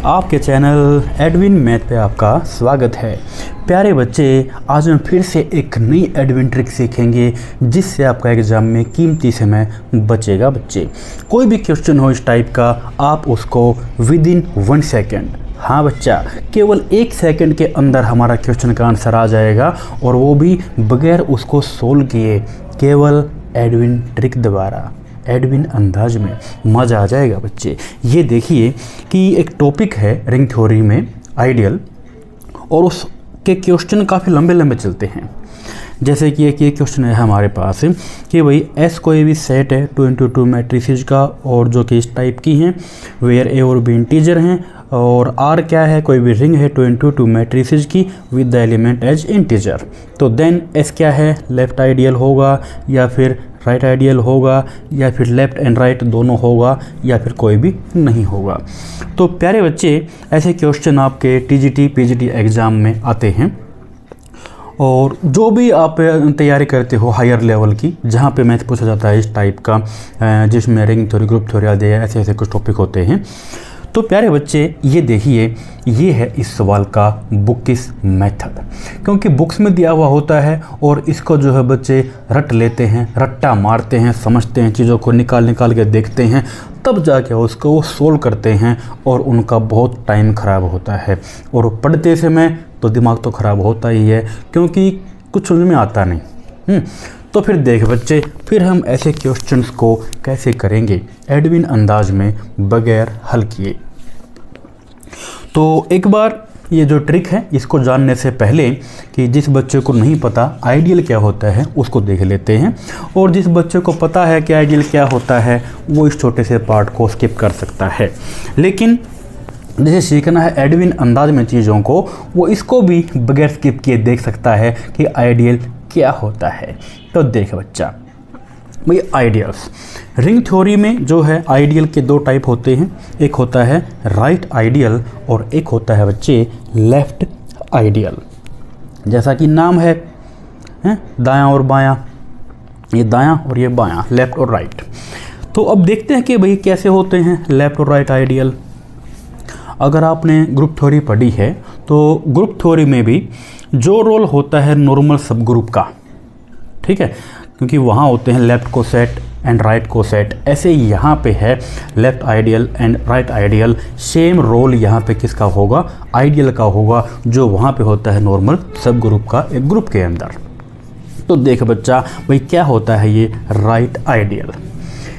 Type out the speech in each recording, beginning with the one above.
आपके channel Edwin math पे आपका स्वागत है। प्यारे बच्चे, आज हम फिर से एक नई एडविन ट्रिक सीखेंगे जिससे आपका एग्ज़ाम में कीमती समय बचेगा। बच्चे, कोई भी क्वेश्चन हो इस टाइप का, आप उसको विद इन 1 सेकेंड, हाँ बच्चा, केवल 1 सेकंड के अंदर हमारा क्वेश्चन का आंसर आ जाएगा और वो भी बगैर उसको सोल्व किए, केवल एडविन ट्रिक द्वारा, एडविन अंदाज में। मज़ा आ जाएगा बच्चे। ये देखिए कि एक टॉपिक है रिंग थ्योरी में आइडियल, और उसके क्वेश्चन काफ़ी लंबे लंबे चलते हैं। जैसे कि एक ये क्वेश्चन है हमारे पास कि भाई एस कोई भी सेट है 2 × 2 मैट्रिसेस का, और जो कि इस टाइप की हैं, वेयर ए और बी इंटीजर हैं, और आर क्या है, कोई भी रिंग है 2 × 2 मैट्रिसेस की with the element as integer. तो देन एस क्या है, लेफ्ट आइडियल होगा या फिर राइट आइडियल होगा, या फिर लेफ़्ट एंड राइट दोनों होगा, या फिर कोई भी नहीं होगा। तो प्यारे बच्चे, ऐसे क्वेश्चन आपके टीजीटी पीजीटी एग्ज़ाम में आते हैं, और जो भी आप तैयारी करते हो हायर लेवल की, जहाँ पे मैथ पूछा जाता है इस टाइप का, जिसमें रिंग थ्योरी, ग्रुप थ्योरी आदि ऐसे ऐसे कुछ टॉपिक होते हैं। तो प्यारे बच्चे, ये देखिए, ये है इस सवाल का बुकिश मेथड, क्योंकि बुक्स में दिया हुआ होता है और इसको जो है बच्चे रट लेते हैं, रट्टा मारते हैं, समझते हैं, चीज़ों को निकाल के देखते हैं, तब जाके उसको वो सोल्व करते हैं, और उनका बहुत टाइम ख़राब होता है। और पढ़ते समय तो दिमाग तो ख़राब होता ही है, क्योंकि कुछ समझ में आता नहीं। तो फिर देख बच्चे, फिर हम ऐसे क्वेश्चंस को कैसे करेंगे एडविन अंदाज में बगैर हल किए। तो एक बार ये जो ट्रिक है इसको जानने से पहले कि जिस बच्चे को नहीं पता आइडियल क्या होता है उसको देख लेते हैं, और जिस बच्चे को पता है कि आइडियल क्या होता है वो इस छोटे से पार्ट को स्किप कर सकता है। लेकिन जिसे सीखना है एडविन अंदाज में चीज़ों को, वो इसको भी बगैर स्किप किए देख सकता है कि आइडियल क्या होता है। तो देख बच्चा, भाई आइडियल्स रिंग थ्योरी में जो है आइडियल के 2 टाइप होते हैं, एक होता है राइट आइडियल और एक होता है बच्चे लेफ़्ट आइडियल। जैसा कि नाम है दायां और बायां, ये दायां और ये बायां, लेफ़्ट और राइट। तो अब देखते हैं कि भाई कैसे होते हैं लेफ़्ट और राइट आइडियल। अगर आपने ग्रुप थ्योरी पढ़ी है तो ग्रुप थ्योरी में भी जो रोल होता है नॉर्मल सब ग्रुप का, ठीक है, क्योंकि वहाँ होते हैं लेफ़्ट को सेट एंड राइट को सेट, ऐसे ही यहाँ पे है left ideal and right ideal. Same role यहाँ पे किसका होगा, आइडियल का होगा, जो वहाँ पे होता है नॉर्मल सब ग्रुप का एक ग्रुप के अंदर। तो देख बच्चा, भाई क्या होता है ये राइट आइडियल।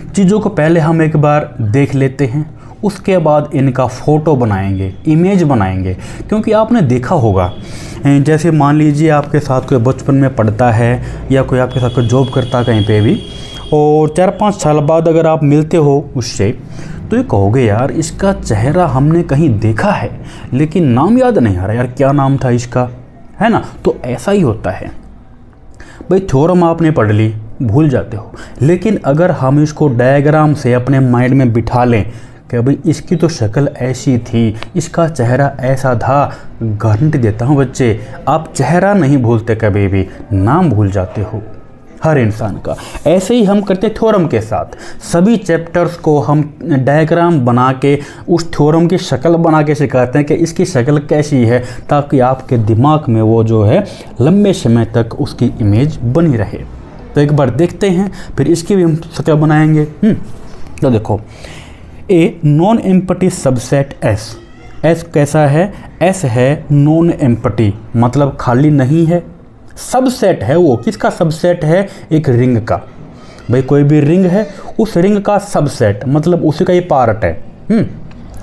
चीज़ों को पहले हम एक बार देख लेते हैं, उसके बाद इनका फ़ोटो बनाएंगे, इमेज बनाएंगे। क्योंकि आपने देखा होगा, जैसे मान लीजिए आपके साथ कोई बचपन में पढ़ता है या कोई आपके साथ कोई जॉब करता है कहीं पे भी, और 4-5 साल बाद अगर आप मिलते हो उससे, तो ये कहोगे यार इसका चेहरा हमने कहीं देखा है, लेकिन नाम याद नहीं आ रहा यार, क्या नाम था इसका, है ना। तो ऐसा ही होता है भाई, थ्योरम आपने पढ़ ली, भूल जाते हो, लेकिन अगर हम इसको डायग्राम से अपने माइंड में बिठा लें कि भाई इसकी तो शक्ल ऐसी थी, इसका चेहरा ऐसा था, गारंटी देता हूँ बच्चे, आप चेहरा नहीं भूलते कभी भी, नाम भूल जाते हो हर इंसान का। ऐसे ही हम करते थ्योरम के साथ, सभी चैप्टर्स को हम डायग्राम बना के उस थ्योरम की शक्ल बना के सिखाते हैं कि इसकी शक्ल कैसी है, ताकि आपके दिमाग में वो जो है लंबे समय तक उसकी इमेज बनी रहे। तो एक बार देखते हैं, फिर इसकी भी हम शक्ल बनाएंगे। तो देखो, ए non empty subset S. S कैसा है, एस है नॉन एम्पटी, मतलब खाली नहीं है, सबसेट है। वो किसका सबसेट है, एक रिंग का। भाई कोई भी रिंग है, उस रिंग का सबसेट, मतलब उसी का ही पार्ट है।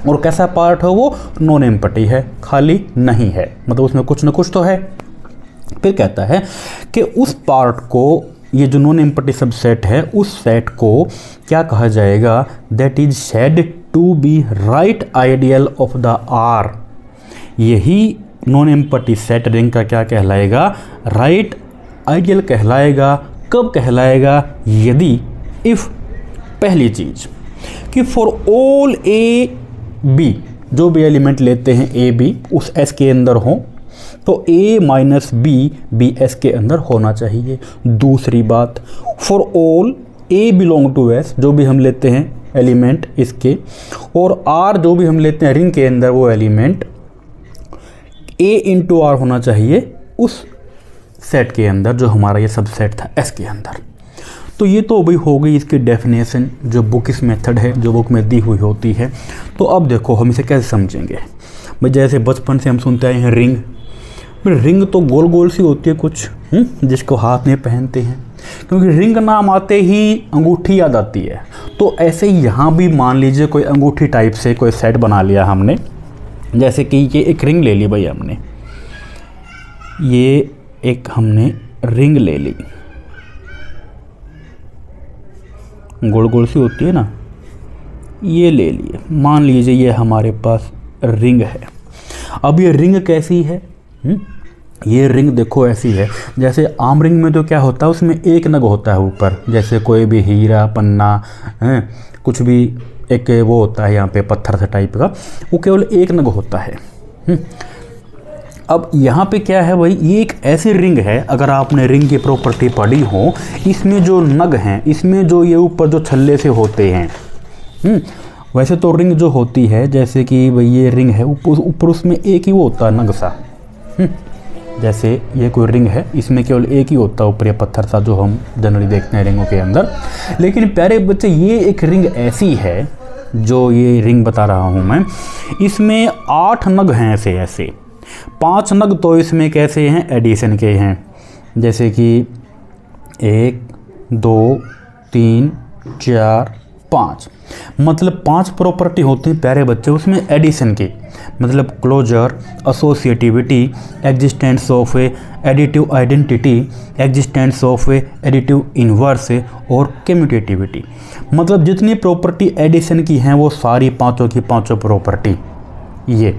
और कैसा पार्ट है वो, नॉन एम्पटी है, खाली नहीं है, मतलब उसमें कुछ न कुछ तो है। फिर कहता है कि उस पार्ट को, ये जो नॉन एम्पटी सबसेट है, उस सेट को क्या कहा जाएगा, that is said to be right ideal of the R. यही नॉन एम्पटी सेट रिंग का क्या कहलाएगा, राइट आइडियल कहलाएगा। कब कहलाएगा, यदि इफ़ पहली चीज़ कि फॉर ऑल ए बी, जो भी एलिमेंट लेते हैं ए बी उस एस के अंदर हो, तो a माइनस बी एस के अंदर होना चाहिए। दूसरी बात, for all a belong to S, जो भी हम लेते हैं एलिमेंट इसके, और आर जो भी हम लेते हैं रिंग के अंदर वो एलिमेंट ए इंटू आर होना चाहिए उस सेट के अंदर जो हमारा ये सबसेट था एस के अंदर। तो ये तो भाई हो गई इसकी डेफिनेशन जो बुक इस मेथड है जो बुक में दी हुई होती है। तो अब देखो हम इसे कैसे समझेंगे। भाई जैसे बचपन से हम सुनते आए हैं रिंग, रिंग तो गोल गोल सी होती है कुछ, जिसको हाथ में पहनते हैं, क्योंकि रिंग नाम आते ही अंगूठी याद आती है। तो ऐसे ही यहाँ भी मान लीजिए कोई अंगूठी टाइप से कोई सेट बना लिया हमने, जैसे कि ये एक रिंग ले ली भाई हमने, ये एक हमने रिंग ले ली, गोल गोल सी होती है ना, ये ले लिए, मान लीजिए ये हमारे पास रिंग है। अब ये रिंग कैसी है, ये रिंग देखो ऐसी है जैसे आम रिंग में तो क्या होता है उसमें एक नग होता है ऊपर, जैसे कोई भी हीरा पन्ना है कुछ भी एक वो होता है यहाँ पे पत्थर सा टाइप का, वो केवल एक नग होता है। अब यहाँ पे क्या है भाई, ये एक ऐसी रिंग है, अगर आपने रिंग की प्रॉपर्टी पढ़ी हो, इसमें जो नग हैं, इसमें जो ये ऊपर जो छल्ले से होते हैं, वैसे तो रिंग जो होती है जैसे कि भाई ये रिंग है ऊपर उसमें एक ही वो होता है नग सा, जैसे ये कोई रिंग है इसमें केवल एक ही होता है ऊपर ये पत्थर सा जो हम जनरली देखते हैं रिंगों के अंदर। लेकिन प्यारे बच्चे ये एक रिंग ऐसी है, जो ये रिंग बता रहा हूँ मैं, इसमें 8 नग हैं ऐसे 5 नग तो इसमें कैसे हैं एडिशन के हैं, जैसे कि 1 2 3 4 5, मतलब 5 प्रॉपर्टी होती हैं प्यारे बच्चे उसमें एडिशन की, मतलब closure, associativity, existence of additive identity, existence of additive inverse और कम्यूटेटिविटी। मतलब जितनी प्रॉपर्टी एडिशन की हैं वो सारी पांचों की पांचों प्रॉपर्टी। ये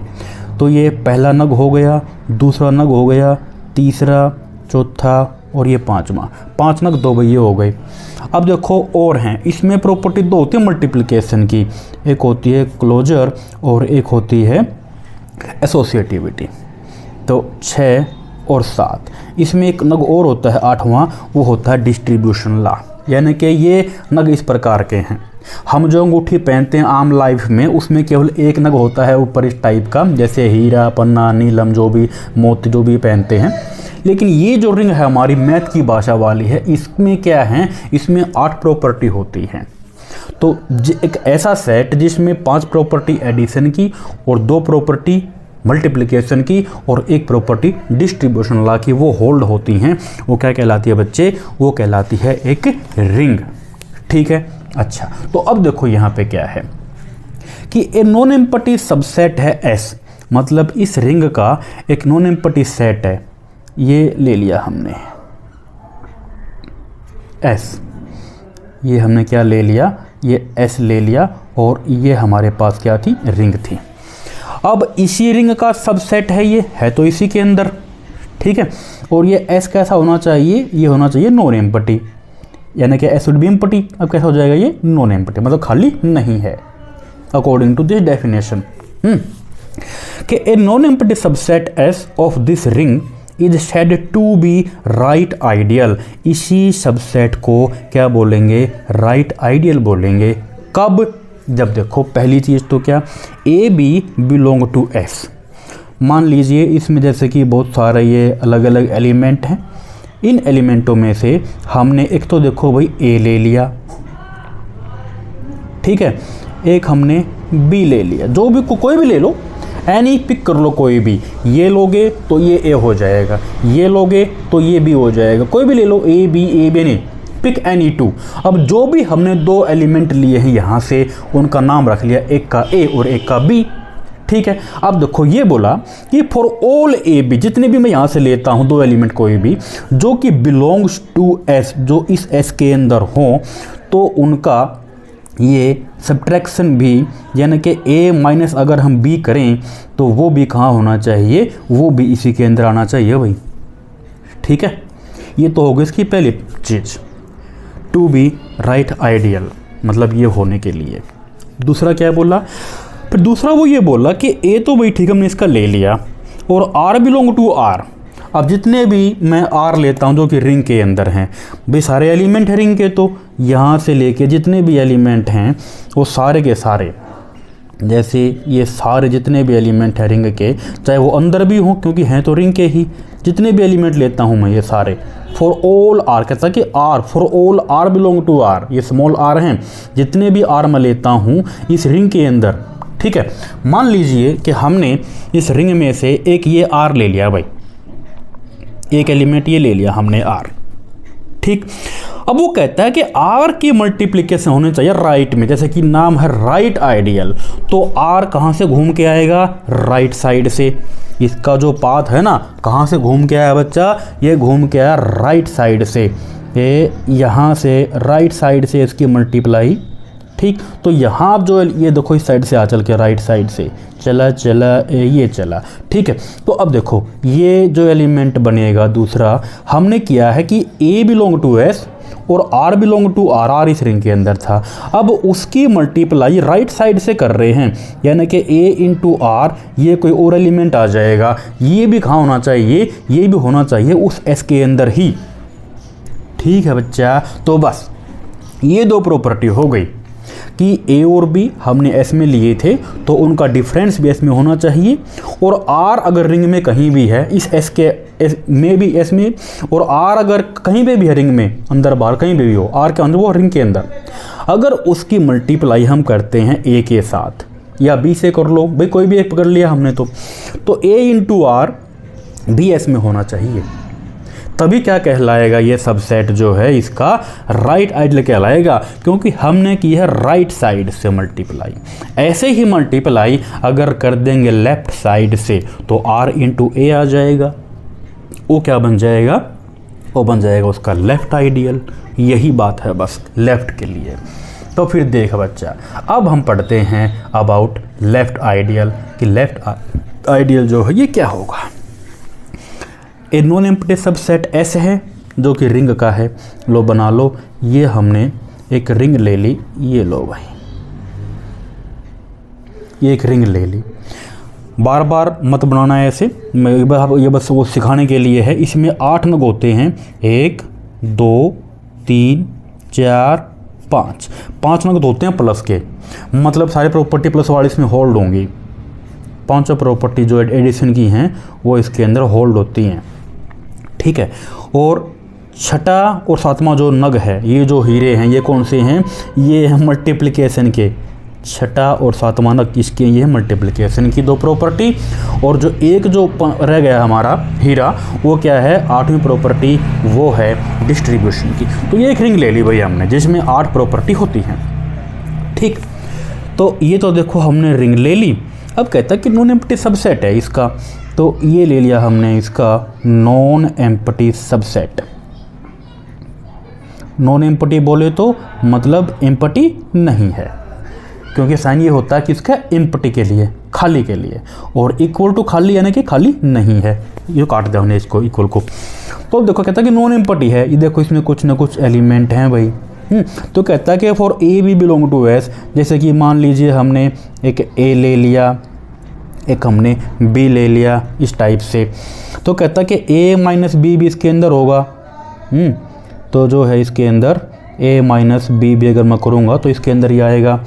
तो ये पहला नग हो गया, दूसरा नग हो गया, तीसरा, चौथा और ये पांचवा, 5 नग 2 ये हो गए। अब देखो और हैं इसमें प्रॉपर्टी 2 होती है मल्टीप्लिकेशन की, एक होती है क्लोजर और एक होती है एसोसिएटिविटी। तो 6 और 7, इसमें एक नग और होता है 8वां, वो होता है डिस्ट्रीब्यूशन लॉ, यानी कि ये नग इस प्रकार के हैं। हम जो अंगूठी पहनते हैं आम लाइफ में उसमें केवल एक नग होता है ऊपर इस टाइप का, जैसे हीरा पन्ना नीलम जो भी मोती जो भी पहनते हैं। लेकिन ये जो रिंग है हमारी मैथ की भाषा वाली है, इसमें क्या है, इसमें 8 प्रॉपर्टी होती हैं। तो एक ऐसा सेट जिसमें 5 प्रॉपर्टी एडिशन की और 2 प्रॉपर्टी मल्टीप्लिकेशन की और 1 प्रॉपर्टी डिस्ट्रीब्यूशन लॉ की वो होल्ड होती हैं, वो क्या कहलाती है बच्चे, वो कहलाती है एक रिंग। ठीक है, अच्छा तो अब देखो यहाँ पे क्या है कि ए नॉन एम्पटी सबसेट है एस, मतलब इस रिंग का एक नॉन एम्पटी सेट है, ये ले लिया हमने एस, ये हमने क्या ले लिया, ये एस ले लिया और ये हमारे पास क्या थी, रिंग थी। अब इसी रिंग का सबसेट है, ये है तो इसी के अंदर, ठीक है। और ये एस कैसा होना चाहिए, ये होना चाहिए नॉन एम्पटी, यानी कि एस वुड बी एम्पटी। अब कैसा हो जाएगा, ये नॉन एम्पटी मतलब खाली नहीं है अकॉर्डिंग टू दिस डेफिनेशन। कि a non empty subset S of this ring is said to be right ideal. इसी सबसेट को क्या बोलेंगे, राइट आइडियल बोलेंगे। कब, जब देखो पहली चीज़ तो क्या, A B belong to S. मान लीजिए इसमें जैसे कि बहुत सारे ये अलग अलग एलिमेंट हैं, इन एलिमेंटों में से हमने एक तो देखो भाई ए ले लिया, ठीक है, एक हमने बी ले लिया, जो भी कोई भी ले लो, एनी पिक कर लो कोई भी, ये लोगे तो ये ए हो जाएगा, ये लोगे तो ये बी हो जाएगा, कोई भी ले लो, ए बी नहीं, पिक एनी 2। अब जो भी हमने 2 एलिमेंट लिए हैं यहाँ से उनका नाम रख लिया, एक का ए और एक का बी, ठीक है। अब देखो ये बोला कि फॉर ऑल ए बी, जितने भी मैं यहाँ से लेता हूँ 2 एलिमेंट कोई भी जो कि बिलोंग्स टू एस, जो इस एस के अंदर हो, तो उनका ये सब्ट्रैक्शन भी, यानी कि ए माइनस अगर हम बी करें तो वो भी कहाँ होना चाहिए, वो भी इसी के अंदर आना चाहिए भाई, ठीक है। ये तो हो गई इसकी पहली चीज़, टू बी राइट आइडियल, मतलब ये होने के लिए। दूसरा क्या बोला, फिर दूसरा वो ये बोला कि ए तो भाई ठीक हमने इसका ले लिया और आर बिलोंग टू आर। अब जितने भी मैं आर लेता हूँ जो कि रिंग के अंदर हैं, भाई सारे एलिमेंट हैं रिंग के, तो यहाँ से लेके जितने भी एलिमेंट हैं वो सारे के सारे, जैसे ये सारे जितने भी एलिमेंट हैं रिंग के, चाहे वो अंदर भी हों क्योंकि हैं तो रिंग के ही, जितने भी एलिमेंट लेता हूँ मैं ये सारे, फॉर ऑल आर, कहता है कि R for all R belong to R, ये स्मॉल आर हैं, जितने भी आर मैं लेता हूँ इस रिंग के अंदर, ठीक है। मान लीजिए कि हमने इस रिंग में से एक ये आर ले लिया भाई, एक एलिमेंट ये ले लिया हमने आर, ठीक। अब वो कहता है कि आर की मल्टीप्लिकेशन होनी चाहिए राइट में, जैसे कि नाम है राइट आइडियल, तो आर कहाँ से घूम के आएगा, राइट साइड से। इसका जो पाथ है ना, कहाँ से घूम के आया बच्चा, ये घूम के आया राइट साइड से, ये यहाँ से राइट साइड से इसकी मल्टीप्लाई, ठीक। तो यहाँ आप जो ये देखो इस साइड से आ चल के राइट साइड से चला चला ये चला, ठीक है। तो अब देखो ये जो एलिमेंट बनेगा दूसरा, हमने किया है कि ए बिलोंग टू एस और R belong to R, R इस रिंग के अंदर था, अब उसकी मल्टीप्लाई राइट साइड से कर रहे हैं, यानी कि ए इंटू आर, ये कोई और एलिमेंट आ जाएगा, ये भी कहाँ होना चाहिए, ये भी होना चाहिए उस एस के अंदर ही, ठीक है बच्चा। तो बस ये दो प्रॉपर्टी हो गई कि ए और बी हमने एस में लिए थे तो उनका डिफरेंस भी एस में होना चाहिए, और आर अगर रिंग में कहीं भी है इस एस के एस में भी एस में, और आर अगर कहीं पे भी है रिंग में अंदर बाहर कहीं पे भी हो, आर के अंदर वो रिंग के अंदर, अगर उसकी मल्टीप्लाई हम करते हैं ए के साथ या बी से कर लो भाई, कोई भी एक पकड़ लिया हमने, तो ए इंटू आर भी एस में होना चाहिए, तभी क्या कहलाएगा ये सबसेट जो है इसका राइट आइडियल कहलाएगा, क्योंकि हमने की है राइट साइड से मल्टीप्लाई। ऐसे ही मल्टीप्लाई अगर कर देंगे लेफ्ट साइड से तो आर इंटू ए आ जाएगा, वो क्या बन जाएगा, वो बन जाएगा उसका लेफ्ट आइडियल। यही बात है बस लेफ्ट के लिए। तो फिर देख बच्चा, अब हम पढ़ते हैं अबाउट लेफ्ट आइडियल कि लेफ्ट आइडियल जो है ये क्या होगा। A non empty subset S है जो कि रिंग का है, लो बना लो, ये हमने एक रिंग ले ली, ये लो भाई, ये एक रिंग ले ली, बार बार मत बनाना है ऐसे, मैं ये बस वो सिखाने के लिए है। इसमें 8 नग होते हैं, 1 2 3 4 5, 5 नग होते हैं प्लस के, मतलब सारी प्रॉपर्टी प्लस वाली इसमें होल्ड होंगी, 5 प्रॉपर्टी जो एडिशन की हैं वो इसके अंदर होल्ड होती हैं, ठीक है। और छठा और सातवां जो नग है, ये जो हीरे हैं ये कौन से हैं, ये हैं मल्टीप्लिकेशन के, छठा और सातवां नग इसके ये मल्टीप्लिकेशन की 2 प्रॉपर्टी, और जो एक जो रह गया हमारा हीरा वो क्या है, 8वीं प्रॉपर्टी, वो है डिस्ट्रीब्यूशन की। तो ये एक रिंग ले ली भाई हमने जिसमें 8 प्रॉपर्टी होती हैं, ठीक। तो ये तो देखो हमने रिंग ले ली। अब कहता है कि नॉन एम्प्टी सबसेट है इसका, तो ये ले लिया हमने इसका non empty subset. Non empty बोले तो मतलब एम्प्टी नहीं है, क्योंकि साइन ये होता है कि इसका एम्प्टी के लिए, खाली के लिए, और इक्वल टू खाली यानी कि खाली नहीं है, ये काट दिया हमने इसको इक्वल को। तो देखो कहता है कि नॉन एम्प्टी है, ये देखो इसमें कुछ ना कुछ एलिमेंट हैं भाई। तो कहता है कि for A B belong to S, जैसे कि मान लीजिए हमने एक ए ले लिया, एक हमने बी ले लिया, इस टाइप से। तो कहता है कि ए माइनस बी भी इसके अंदर होगा, तो जो है इसके अंदर ए माइनस बी भी अगर मैं करूँगा तो इसके अंदर ही आएगा।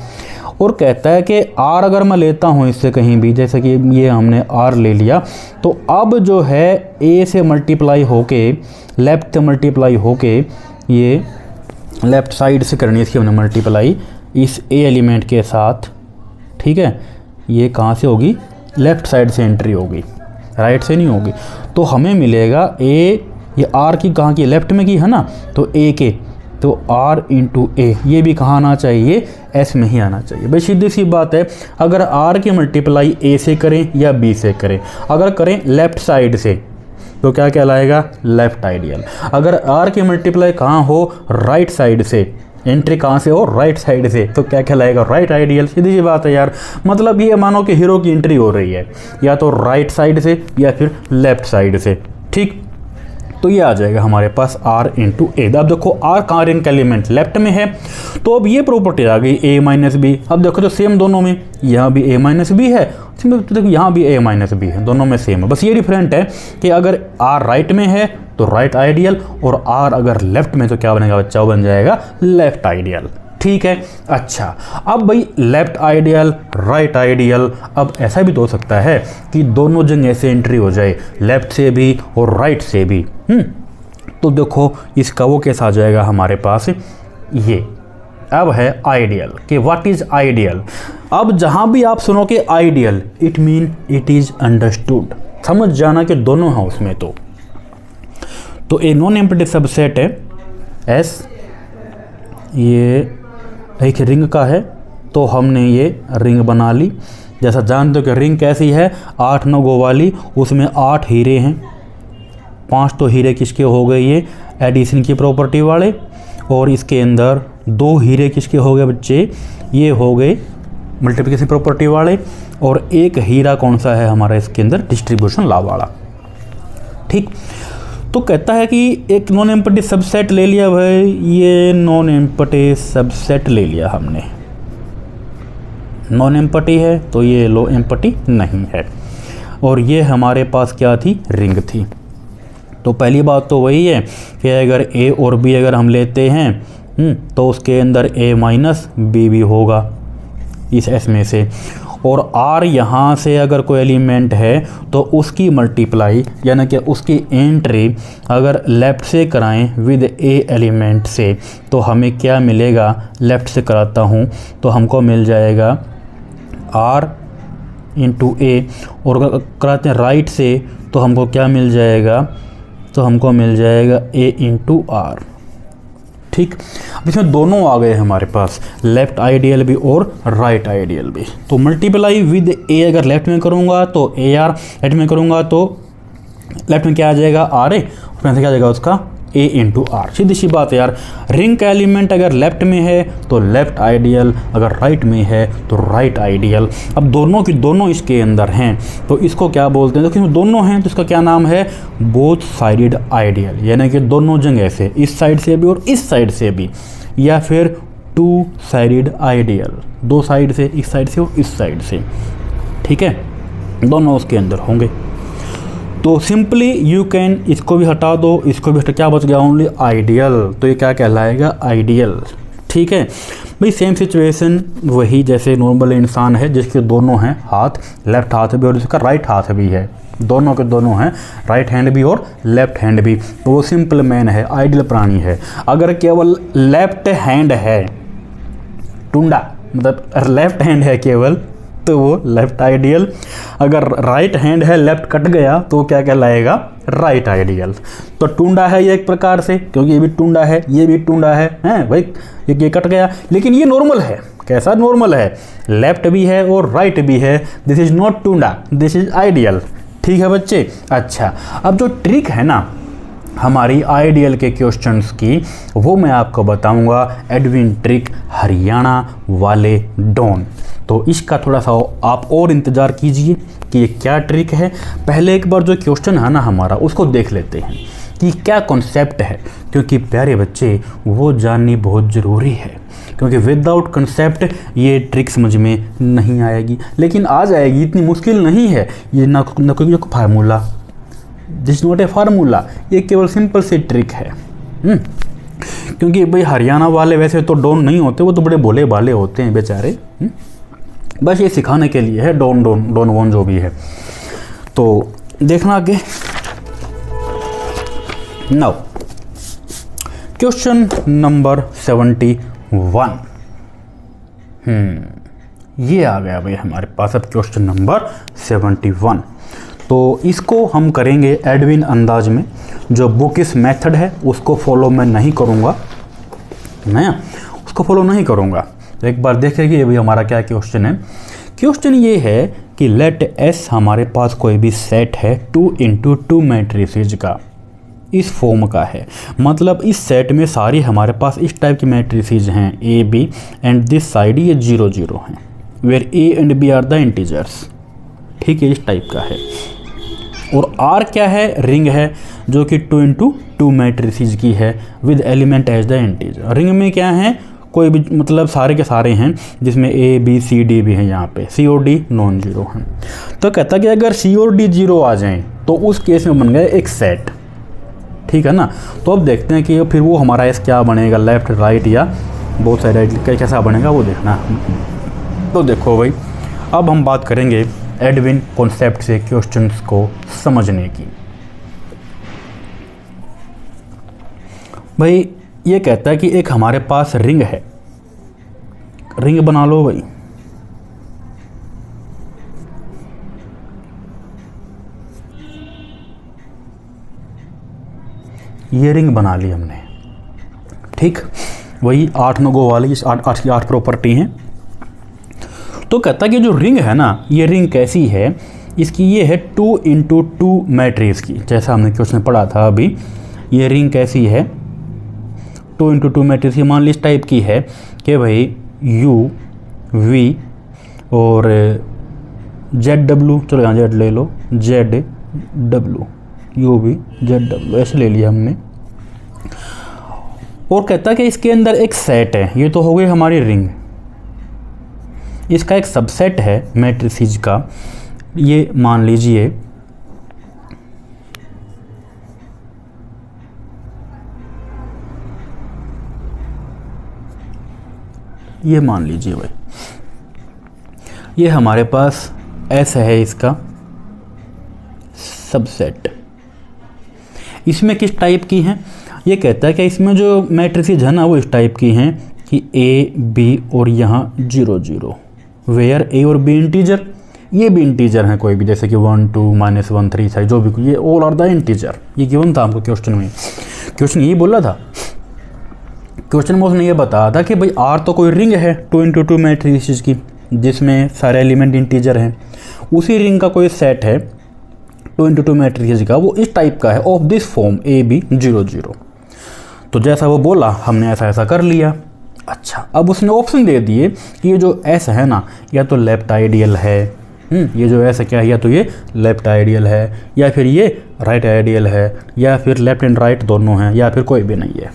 और कहता है कि आर अगर मैं लेता हूँ इससे कहीं भी, जैसे कि ये हमने आर ले लिया, तो अब जो है ए से मल्टीप्लाई होके, लेफ्ट से मल्टीप्लाई होके, ये लेफ्ट साइड से करनी है इसकी हमने मल्टीप्लाई इस ए एलिमेंट के साथ, ठीक है। ये कहाँ से होगी, लेफ़्ट साइड से एंट्री होगी, राइट से नहीं होगी। तो हमें मिलेगा ए, ये आर की कहाँ की, लेफ़्ट में की है ना, तो ए के, तो आर इंटू ए, ये भी कहाँ आना चाहिए, एस में ही आना चाहिए भाई। सीधी सी बात है, अगर आर की मल्टीप्लाई ए से करें या बी से करें, अगर करें लेफ़्ट साइड से तो क्या कहलाएगा, लेफ़्ट आइडियल। अगर आर की मल्टीप्लाई कहाँ हो, राइट साइड से, एंट्री कहाँ से हो, राइट साइड से, तो क्या कहलाएगा, राइट आइडियल। सीधी सी बात है यार, मतलब ये मानो कि हीरो की एंट्री हो रही है या तो राइट साइड से या फिर लेफ्ट साइड से, ठीक। तो ये आ जाएगा हमारे पास R इंटू ए। अब देखो R कहाँ रिंग का एलिमेंट लेफ्ट में है, तो अब ये प्रॉपर्टी आ गई A माइनस बी। अब देखो तो सेम दोनों में, यहाँ भी A माइनस बी है, तो देखो यहाँ भी A माइनस बी है, दोनों में सेम है। बस ये डिफरेंट है कि अगर R राइट में है तो राइट आइडियल, और R अगर लेफ्ट में तो क्या बनेगा बच्चा, वो बन जाएगा लेफ्ट आइडियल। ठीक है। अच्छा, अब भाई लेफ्ट आइडियल राइट आइडियल, अब ऐसा भी तो हो सकता है कि दोनों जगह ऐसे एंट्री हो जाए, लेफ्ट से भी और राइट से भी। तो देखो इसका वो कैसा आ जाएगा हमारे पास, ये अब है आइडियल कि व्हाट इज आइडियल। अब जहां भी आप सुनो कि ideal, it mean it is understood, समझ जाना कि दोनों हैं उसमें। तो ए नॉन एम्प्टी सबसेट है एस, ये एक रिंग का है, तो हमने ये रिंग बना ली। जैसा जानते हो कि रिंग कैसी है, 8-9 गो वाली, उसमें 8 हीरे हैं, 5 तो हीरे किसके हो गए, ये एडिशन की प्रॉपर्टी वाले, और इसके अंदर 2 हीरे किसके हो गए बच्चे, ये हो गए मल्टीप्लिकेशन प्रॉपर्टी वाले, और एक हीरा कौन सा है हमारा इसके अंदर, डिस्ट्रीब्यूशन लॉ वाला। ठीक, तो कहता है कि एक नॉन एम्प्टी सबसेट ले लिया भाई, ये नॉन एम्प्टी सबसेट ले लिया हमने, नॉन एम्प्टी है तो ये लो एम्प्टी नहीं है, और ये हमारे पास क्या थी, रिंग थी। तो पहली बात तो वही है कि अगर A और B अगर हम लेते हैं तो उसके अंदर A माइनस बी भी होगा इस S में से, और R यहाँ से अगर कोई एलिमेंट है तो उसकी मल्टीप्लाई यानी कि उसकी एंट्री अगर लेफ़्ट से कराएं विद A एलिमेंट से, तो हमें क्या मिलेगा, लेफ़्ट से कराता हूँ तो हमको मिल जाएगा R इंटू A, और अगर कराते हैं राइट से तो हमको क्या मिल जाएगा, तो हमको मिल जाएगा A इंटू R। ठीक, अब इसमें दोनों आ गए हमारे पास, लेफ्ट आइडियल भी और राइट आइडियल भी। तो मल्टीप्लाई विद A अगर लेफ्ट में करूँगा तो AR, राइट में करूँगा तो लेफ्ट में क्या आ जाएगा, RA, उसमें से क्या आ जाएगा उसका A इंटू R। सीधी सी बात है यार, रिंग का एलिमेंट अगर लेफ्ट में है तो लेफ्ट आइडियल, अगर राइट में है तो राइट आइडियल। अब दोनों की दोनों इसके अंदर हैं तो इसको क्या बोलते हैं, तो इसमें दोनों हैं तो इसका क्या नाम है, बोथ साइडेड आइडियल, यानी कि दोनों जगह से, इस साइड से भी और इस साइड से भी, या फिर टू साइडेड आइडियल, 2 साइड से, इस साइड से और इस साइड से। ठीक है, दोनों उसके अंदर होंगे। तो सिंपली यू कैन, इसको भी हटा दो, इसको भी हटा, क्या बच गया, ओनली आइडियल, तो ये क्या कहलाएगा, आइडियल। ठीक है भाई, सेम सिचुएशन वही जैसे नॉर्मल इंसान है जिसके दोनों हैं हाथ, लेफ्ट हाथ भी और जिसका राइट हाथ भी है, दोनों के दोनों हैं, राइट हैंड भी और लेफ्ट हैंड भी, तो वो सिंपल मैन है, आइडियल प्राणी है। अगर केवल लेफ्ट हैंड है, टुंडा मतलब लेफ्ट हैंड है केवल, तो वो लेफ्ट आइडियल। अगर राइट हैंड है, लेफ्ट कट गया तो क्या कहलाएगा, राइट आइडियल। तो टुंडा है ये एक प्रकार से, क्योंकि ये भी टुंडा है, ये भी टुंडा है, हैं भाई, ये कट गया, लेकिन ये नॉर्मल है। कैसा नॉर्मल है, लेफ्ट भी है और राइट भी है, this is not Tunda, this is ideal. ठीक है बच्चे। अच्छा, अब जो ट्रिक है ना हमारी आइडियल के क्वेश्चंस की, वो मैं आपको बताऊंगा, एडविन ट्रिक हरियाणा वाले डॉन। तो इसका थोड़ा सा आप और इंतज़ार कीजिए कि ये क्या ट्रिक है। पहले एक बार जो क्वेश्चन है ना हमारा, उसको देख लेते हैं कि क्या कॉन्सेप्ट है, क्योंकि प्यारे बच्चे वो जाननी बहुत ज़रूरी है, क्योंकि विदाउट कंसेप्ट ये ट्रिक समझ में नहीं आएगी, लेकिन आ जाएगी, इतनी मुश्किल नहीं है ये, ना कोई formula, this not a formula, ये केवल सिंपल सी ट्रिक है। क्योंकि भाई हरियाणा वाले वैसे तो डॉन नहीं होते, वो तो बड़े भोले भाले होते हैं बेचारे, बस ये सिखाने के लिए है, डॉन वॉन जो भी है। तो देखना आगे। नाउ क्वेश्चन नंबर 71, ये आ गया भाई हमारे पास अब क्वेश्चन नंबर 71। तो इसको हम करेंगे एडविन अंदाज में, जो बुकिस मेथड है उसको फॉलो मैं नहीं करूँगा, मैं उसको फॉलो नहीं करूँगा। तो एक बार देखेंगे ये भी हमारा क्या क्वेश्चन है। क्वेश्चन ये है कि लेट एस हमारे पास कोई भी सेट है 2 × 2 मैट्रिसेज का, इस फॉर्म का है, मतलब इस सेट में सारी हमारे पास इस टाइप की मैट्रिसेज हैं, A B and this side ये 0 0 हैं, where A and B are the integers. ठीक है, इस टाइप का है। और आर क्या है, रिंग है जो कि 2 इंटू 2 मैट्रिसेस की है with element as the integer. Ring में क्या है, कोई भी मतलब सारे के सारे हैं जिसमें ए बी सी डी भी हैं, यहाँ पे सी और डी नॉन जीरो हैं। तो कहता कि अगर सी और डी जीरो आ जाएं तो उस केस में बन गया एक सेट, ठीक है ना। तो अब देखते हैं कि फिर वो हमारा एस क्या बनेगा, लेफ्ट राइट या बहुत सारे कैसा बनेगा वो देखना। तो देखो भाई, अब हम बात करेंगे एडविन कॉन्सेप्ट से क्वेश्चंस को समझने की। भाई ये कहता है कि एक हमारे पास रिंग है, रिंग बना लो भाई। ये रिंग बना ली हमने, ठीक। वही 8 9 वाली, इस 8 की 8 प्रॉपर्टी हैं। तो कहता है कि जो रिंग है ना, ये रिंग कैसी है, इसकी ये है 2 इंटू 2 मैट्रिक्स की, जैसा हमने क्वेश्चन पढ़ा था अभी। ये रिंग कैसी है, 2 इंटू 2 मैट्रिक्स की। मान ली इस टाइप की है कि भाई यू वी और जेड डब्लू, चलो यहाँ जेड ले लो, Z W, U V Z W ऐसे ले लिया हमने। और कहता है कि इसके अंदर एक सेट है, ये तो हो गई हमारी रिंग। इसका एक सबसेट है मैट्रिसेस का, ये मान लीजिए ये मान लीजिए भाई, ये हमारे पास एस है इसका सबसेट। इसमें किस टाइप की हैं, ये कहता है कि इसमें जो मैट्रिसेस है ना वो इस टाइप की हैं कि ए बी और यहाँ 0 0, वेयर ए और बी इंटीजर, ये भी इंटीजर हैं कोई भी, जैसे कि 1 2 -1 3 5 जो भी, ये ऑल आर द इंटीजर। ये गिवन था हमको क्वेश्चन में, क्वेश्चन यही बोला था। क्वेश्चन में उसने ये बताया था कि भाई आर तो कोई रिंग है 2 इंटू 2 मैट्रिसेस की, जिसमें सारे एलिमेंट इंटीजर हैं। उसी रिंग का कोई सेट है 2 इंटू 2 मैट्रिसेस का, वो इस टाइप का है, of this form A B 0 0। तो जैसा वो बोला हमने ऐसा ऐसा कर लिया। अच्छा, अब उसने ऑप्शन दे दिए कि ये जो एस है ना, या तो लेफ्ट आइडियल है, ये जो एस है क्या है, या तो ये लेफ्ट आइडियल है, या फिर ये राइट आइडियल है, या फिर लेफ्ट एंड राइट दोनों हैं, या फिर कोई भी नहीं है।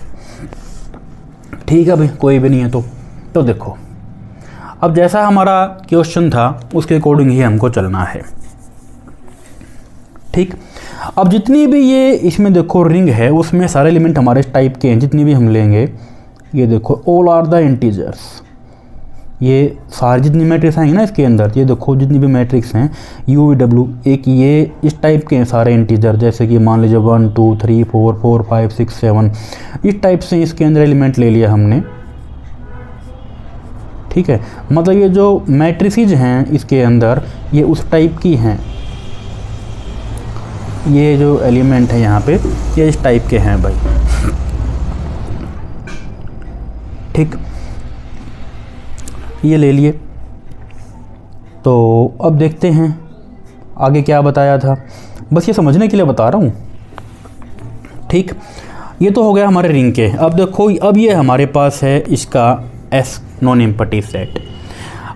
ठीक है भाई, कोई भी नहीं है तो देखो, अब जैसा हमारा क्वेश्चन था उसके अकॉर्डिंग ही हमको चलना है, ठीक। अब जितनी भी ये इसमें देखो रिंग है, उसमें सारे एलिमेंट हमारे इस टाइप के हैं, जितनी भी हम लेंगे। ये देखो ऑल आर द इंटीजर्स, ये सारी जितनी मैट्रिक्स आएंगी ना इसके अंदर, ये देखो जितनी भी मैट्रिक्स हैं यू वी डब्ल्यू, एक ये इस टाइप के हैं सारे इंटीजर, जैसे कि मान लीजिए 1 2 3 4 4 5 6 7, इस टाइप से इसके अंदर एलिमेंट ले लिया हमने, ठीक है। मतलब ये जो मैट्रिसेस हैं इसके अंदर ये उस टाइप की हैं, ये जो एलिमेंट है यहाँ पे ये इस टाइप के हैं भाई, ठीक। ये ले लिए। तो अब देखते हैं आगे क्या बताया था, बस ये समझने के लिए बता रहा हूँ, ठीक। ये तो हो गया हमारे रिंग के। अब देखो, अब ये हमारे पास है इसका एस नॉन एम्पटी सेट।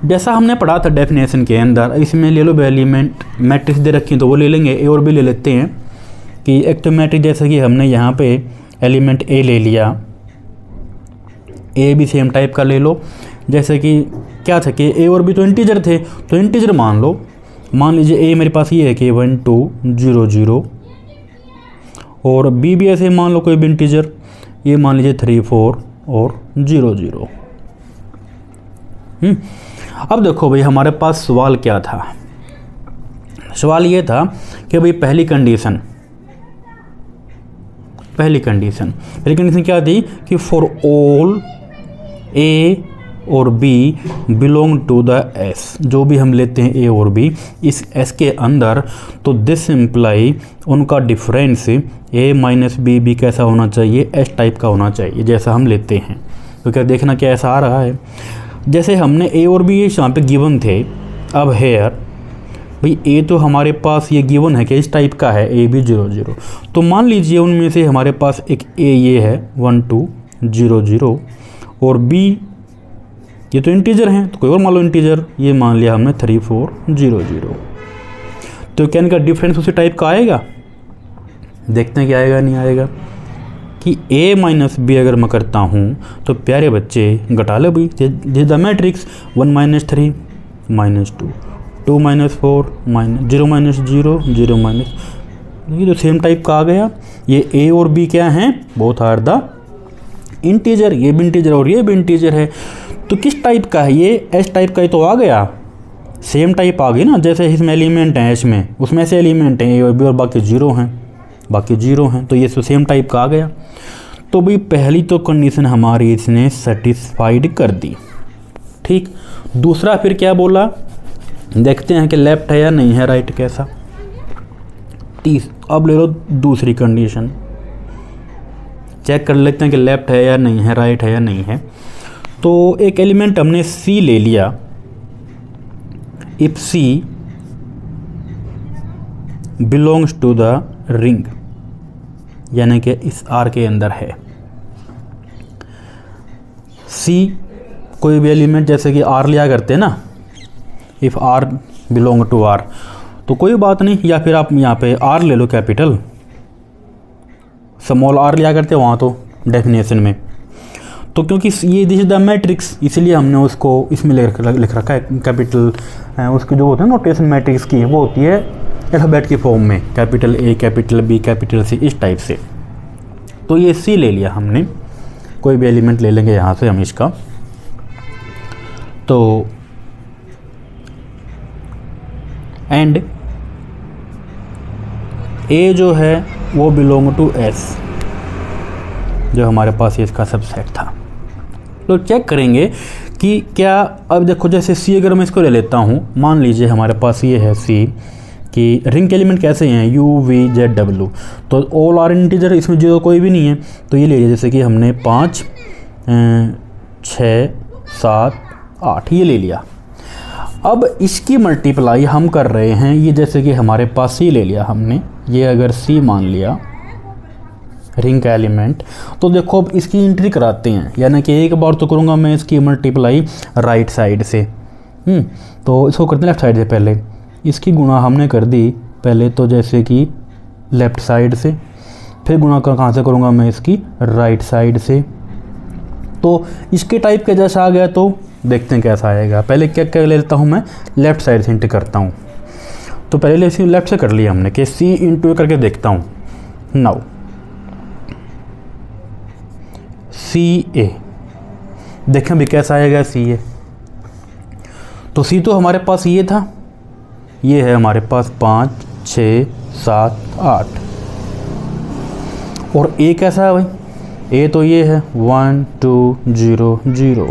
जैसा हमने पढ़ा था डेफिनेशन के अंदर, इसमें ले लो एलिमेंट मैट्रिक्स दे रखी, तो वो ले लेंगे, ए और बी ले लेते हैं। कि एक तो मैट्रिक्स जैसे कि हमने यहाँ पे एलिमेंट ए ले लिया, ए भी सेम टाइप का ले लो, जैसे कि क्या था कि ए और बी तो इंटीजर थे, तो इंटीजर मान लो, मान लीजिए ए मेरे पास ये है कि 1 2 0 0, और बी भी ऐसे मान लो कोई भी इंटीजर, ये मान लीजिए 3 4 और 0 0। अब देखो भाई हमारे पास सवाल क्या था, सवाल ये था कि भाई पहली कंडीशन क्या थी कि फॉर ऑल ए और B belong to the S, जो भी हम लेते हैं ए और बी इस एस के अंदर, तो दिस इम्प्लाई उनका डिफरेंस ए माइनस बी कैसा होना चाहिए, एस टाइप का होना चाहिए, जैसा हम लेते हैं। तो क्या देखना क्या ऐसा आ रहा है, जैसे हमने ए और बी यहाँ पे गिवन थे। अब हेयर भाई ए तो हमारे पास ये गिवन है कि इस टाइप का है, ए बी 0 0, तो मान लीजिए उनमें से हमारे पास एक ए ये है 1 2 0 0, और बी ये तो इंटीजर हैं, तो कोई और मान लो इंटीजर, ये मान लिया हमने 3 4 0 0। तो क्या इनका डिफरेंस उसी टाइप का आएगा? देखते हैं क्या आएगा नहीं आएगा। कि a माइनस बी अगर मैं करता हूँ तो प्यारे बच्चे घटा लो भाई, this the matrix 1 minus 3 minus 2 2 minus 4 minus 0 minus 0 0 minus, ये तो सेम टाइप का आ गया। ये a और b क्या हैं? बोथ आर द इंटीजर, ये भी इंटीजर और ये भी इंटीजर है। तो किस टाइप का है ये? एस टाइप का ही तो आ गया, सेम टाइप आ गई ना, जैसे इसमें एलिमेंट हैं एस में, उसमें से एलिमेंट हैं ए और बी और बाकी जीरो हैं, तो ये तो सेम टाइप का आ गया। तो भाई पहली तो कंडीशन हमारी इसने सेटिस्फाइड कर दी, ठीक। दूसरा फिर क्या बोला, देखते हैं कि लेफ्ट है या नहीं है, राइट कैसा। अब ले लो दूसरी कंडीशन, चेक कर लेते हैं कि लेफ्ट है या नहीं है, राइट है या नहीं है। तो एक एलिमेंट हमने सी ले लिया, if C belongs to the ring, यानी कि इस आर के अंदर है। सी कोई भी एलिमेंट जैसे कि आर लिया करते हैं ना, if R belong to R, तो कोई बात नहीं, या फिर आप यहाँ पे आर ले लो कैपिटल, स्मॉल आर लिया करते हैं वहाँ तो डेफिनेशन में। तो क्योंकि ये दिस इज द मैट्रिक्स, इसलिए हमने उसको इसमें लिख रखा है कैपिटल। उसकी जो होता है नोटेशन मैट्रिक्स की, वो होती है अल्फ़ाबेट की फॉर्म में, capital A, capital B, capital C, इस टाइप से। तो ये सी ले लिया हमने, कोई भी एलिमेंट ले लेंगे यहाँ से हम इसका। तो एंड ए जो है वो बिलोंग टू एस, जो हमारे पास ये इसका सबसेट था। तो चेक करेंगे कि क्या, अब देखो जैसे सी अगर मैं इसको ले लेता हूँ, मान लीजिए हमारे पास ये है सी कि रिंग के एलिमेंट कैसे हैं, यू वी जेड डब्ल्यू, तो ऑल आर इंटीजर, इसमें जीरो कोई भी नहीं है। तो ये ले लिया, जैसे कि हमने 5 6 7 8 ये ले लिया। अब इसकी मल्टीप्लाई हम कर रहे हैं, ये जैसे कि हमारे पास सी ले लिया हमने, ये अगर सी मान लिया रिंग का एलिमेंट, तो देखो अब इसकी एंट्री कराते हैं, यानी कि एक बार तो करूँगा मैं इसकी मल्टीप्लाई राइट साइड से। तो इसको करते हैं लेफ्ट साइड से, पहले इसकी गुणा हमने कर दी पहले तो जैसे कि लेफ़्ट साइड से, फिर गुणा कहाँ से करूँगा मैं इसकी राइट साइड से। तो इसके टाइप का जैसा आ गया, तो देखते हैं कैसा आएगा। पहले क्या क्या ले लेता हूँ मैं, लेफ़्ट साइड से एंट्री करता हूँ। तो पहले इसी लेफ़्ट से कर लिया हमने कि सी इंटू करके देखता हूँ। नाउ सी ए, देखें भी कैसा आएगा सी ए। तो सी तो हमारे पास ये था, ये है हमारे पास 5 6 7 8, और ए कैसा है भाई, ए तो ये है 1 2 0 0।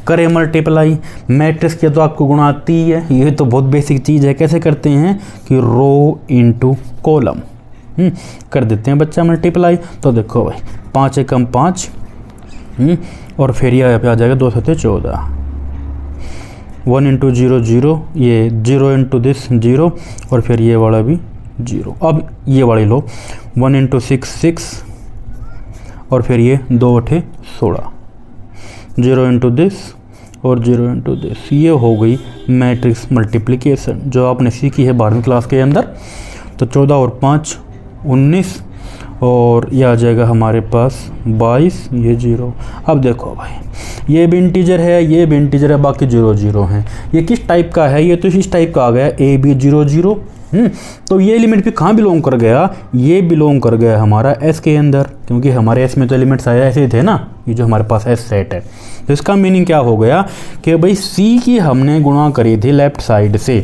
करें मल्टीप्लाई, मैट्रिक्स की तो आपको गुणा आती है, ये तो बहुत बेसिक चीज़ है। कैसे करते हैं कि रो इनटू कॉलम कर देते हैं बच्चा मल्टीप्लाई। तो देखो भाई 5 एकम 5, और फिर यहाँ पे आ जाएगा 2 7 14, 1 इंटू 0 0, ये 0 इंटू दिस 0, और फिर ये वाला भी 0। अब ये वाली लो 1 इंटू 6 6, और फिर ये 2 8 16, 0 इंटू दिस और 0 इंटू दिस। ये हो गई मैट्रिक्स मल्टीप्लिकेशन जो आपने सीखी है 12वीं क्लास के अंदर। तो 14 और 5 19, और ये आ जाएगा हमारे पास 22, ये 0। अब देखो भाई ये भी इंटीजर है, ये भी इंटीजर है, बाकी 0 0 हैं। ये किस टाइप का है, ये तो इस टाइप का आ गया, ए बी 0 0। तो ये एलिमेंट भी कहाँ बिलोंग कर गया, ये बिलोंग कर गया हमारा एस के अंदर, क्योंकि हमारे एस में तो एलिमेंट्स आया ऐसे ही थे ना, ये जो हमारे पास एस सेट है। तो इसका मीनिंग क्या हो गया कि भाई सी की हमने गुणा करी थी लेफ्ट साइड से,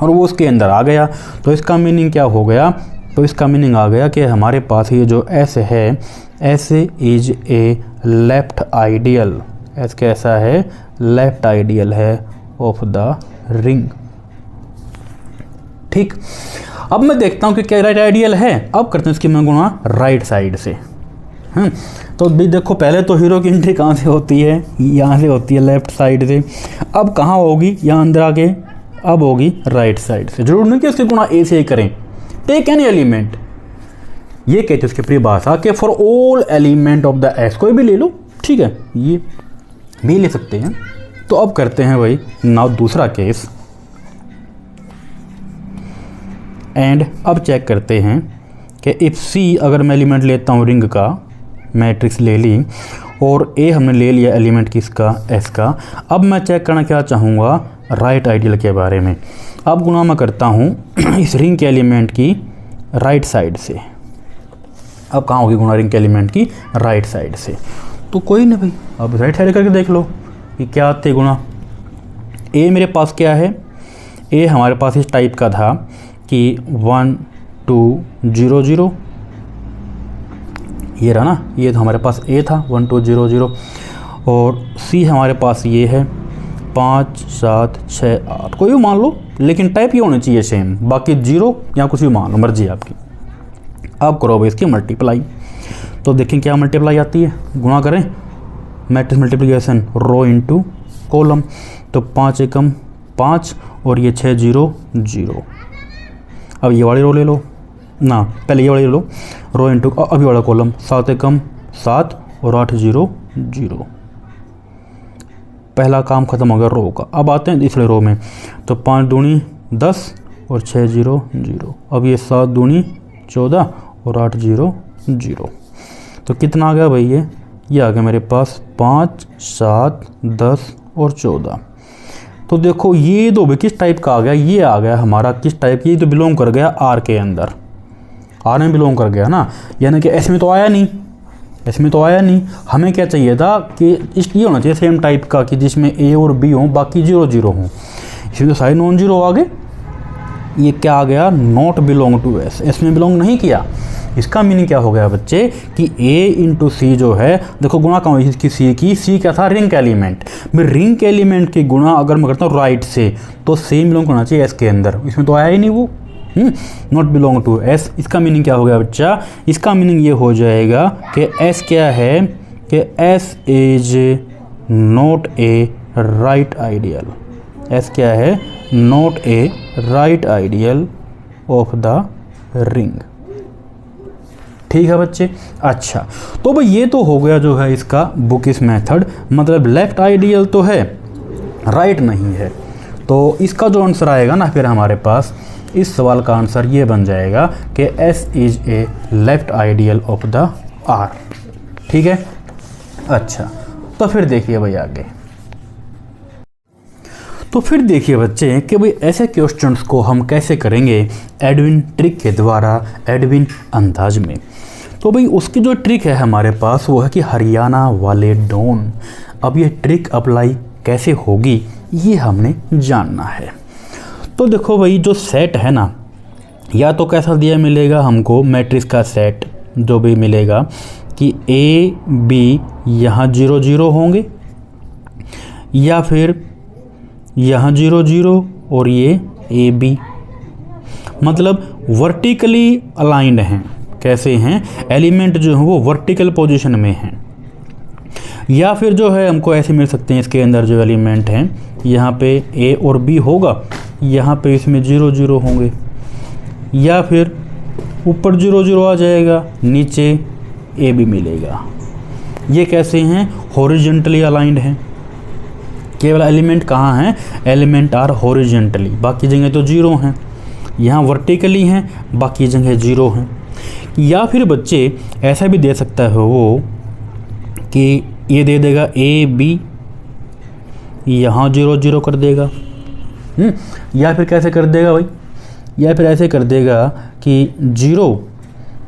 और वो उसके अंदर आ गया। तो इसका मीनिंग क्या हो गया, तो इसका मीनिंग आ गया कि हमारे पास ये जो एस है, S is a left ideal, S कैसा है, लेफ्ट आइडियल है ऑफ द रिंग। ठीक, अब मैं देखता हूँ कि क्या राइट आइडियल है। अब करते हैं इसकी मैं गुणा राइट साइड से। तो भी देखो पहले तो हीरो की एंट्री कहाँ से होती है, यहाँ से होती है लेफ्ट साइड से। अब कहाँ होगी, यहाँ अंदर आके अब होगी राइट साइड से। जरूर नहीं कि उसकी गुणा ए से ही करें, टेक एनी एलिमेंट, ये कहते हैं उसकी परिभाषा कि for all element of the S, कोई भी ले लो, ठीक है, ये भी ले सकते हैं। तो अब करते हैं भाई नाउ दूसरा केस। एंड अब चेक करते हैं कि इफ़ सी अगर मैं एलिमेंट लेता हूँ रिंग का, मैट्रिक्स ले ली, और ए हमने ले लिया एलिमेंट किसका, एस का। अब मैं चेक करना क्या चाहूँगा, राइट आइडियल के बारे में। अब गुणा मैं करता हूँ इस रिंग के एलिमेंट की राइट साइड से। अब कहाँ होगी गुणा रिंग के एलिमेंट की, राइट साइड से। तो कोई ना भाई, अब राइट साइड करके देख लो कि क्या आते गुणा। ए मेरे पास क्या है, ए हमारे पास इस टाइप का था कि 1 2 0 0, ये रहा ना, ये तो हमारे पास ए था 1 2 0 0, और सी हमारे पास ये है 5 7 6 8, कोई भी मान लो, लेकिन टाइप ये होना चाहिए सेम, बाकी 0 या कुछ भी मान लो, मर्जी आपकी। अब करो भाई इसकी मल्टीप्लाई, तो देखें क्या मल्टीप्लाई आती है, गुणा करें, मैट्रिक्स मल्टीप्लिकेशन रो इनटू कॉलम, तो 5 एकम 5 और ये 6 0 0। अब ये वाली रो ले लो ना, पहले ये वाली ले लो, रो इनटू अब ये वाला कॉलम, 7 एकम 7 और 8 0 0। पहला काम खत्म हो गया रो का। अब आते हैं तीसरे रो में, तो 5 दूनी 10 और 6 0 0। अब ये 7 दूनी 14 और 8 0 0। तो कितना आ गया भाई, ये आ गया मेरे पास 5 7 10 और 14। तो देखो ये दो भी किस टाइप का आ गया, ये आ गया हमारा किस टाइप, ये तो बिलोंग कर गया आर के अंदर, आर में बिलोंग कर गया ना, यानी कि एस में तो आया नहीं, इसमें तो आया नहीं। हमें क्या चाहिए था कि ये होना चाहिए सेम टाइप का कि जिसमें ए और बी हों, बाकी 0 0 हों। इसमें तो सारे नॉन जीरो आ गए। ये क्या आ गया, not belong to S, S में बिलोंग नहीं किया। इसका मीनिंग क्या हो गया बच्चे कि ए इंटू सी जो है, देखो गुणा कहाँ हुई इसकी सी की, सी क्या था रिंग एलिमेंट, मैं रिंग एलिमेंट की गुणा अगर मैं करता हूँ राइट से तो सेम बिलोंग करना चाहिए एस के अंदर, इसमें तो आया ही नहीं वो, नॉट बिलोंग टू एस। इसका मीनिंग क्या हो गया बच्चा, इसका मीनिंग ये हो जाएगा कि एस क्या है कि S is not a right ideal, S क्या है, not a right ideal of the ring. ठीक है बच्चे। अच्छा तो भाई ये तो हो गया जो है इसका बुकिश मेथड, मतलब लेफ्ट आइडियल तो है राइट नहीं है। तो इसका जो आंसर आएगा ना फिर हमारे पास इस सवाल का आंसर ये बन जाएगा कि S is a left ideal of the R। ठीक है। अच्छा तो फिर देखिए भाई आगे, तो फिर देखिए बच्चे कि भाई ऐसे क्वेश्चंस को हम कैसे करेंगे एडविन ट्रिक के द्वारा, एडविन अंदाज में। तो भाई उसकी जो ट्रिक है हमारे पास वो है कि हरियाणा वाले डॉन। अब ये ट्रिक अप्लाई कैसे होगी ये हमने जानना है। तो देखो भाई जो सेट है ना, या तो कैसा दिया मिलेगा हमको मैट्रिक्स का सेट जो भी मिलेगा कि ए बी यहाँ 0 0 होंगे, या फिर यहाँ 0 0 और ये ए बी, मतलब वर्टिकली अलाइंड हैं। कैसे हैं, एलिमेंट जो है वो वर्टिकल पोजीशन में हैं। या फिर जो है हमको ऐसे मिल सकते हैं, इसके अंदर जो एलिमेंट हैं यहाँ पे ए और बी होगा, यहाँ पे इसमें 0 0 होंगे, या फिर ऊपर 0 0 आ जाएगा, नीचे ए बी मिलेगा। ये कैसे हैं, हॉरिजॉन्टली अलाइंड हैं। केवल एलिमेंट कहाँ हैं, एलिमेंट आर हॉरिजॉन्टली, बाकी जगह तो 0 हैं। यहाँ वर्टिकली हैं, बाकी जगह 0 हैं। या फिर बच्चे ऐसा भी दे सकता है वो कि ये दे देगा ए बी यहाँ 0 0 कर देगा, या फिर कैसे कर देगा भाई, या फिर ऐसे कर देगा कि 0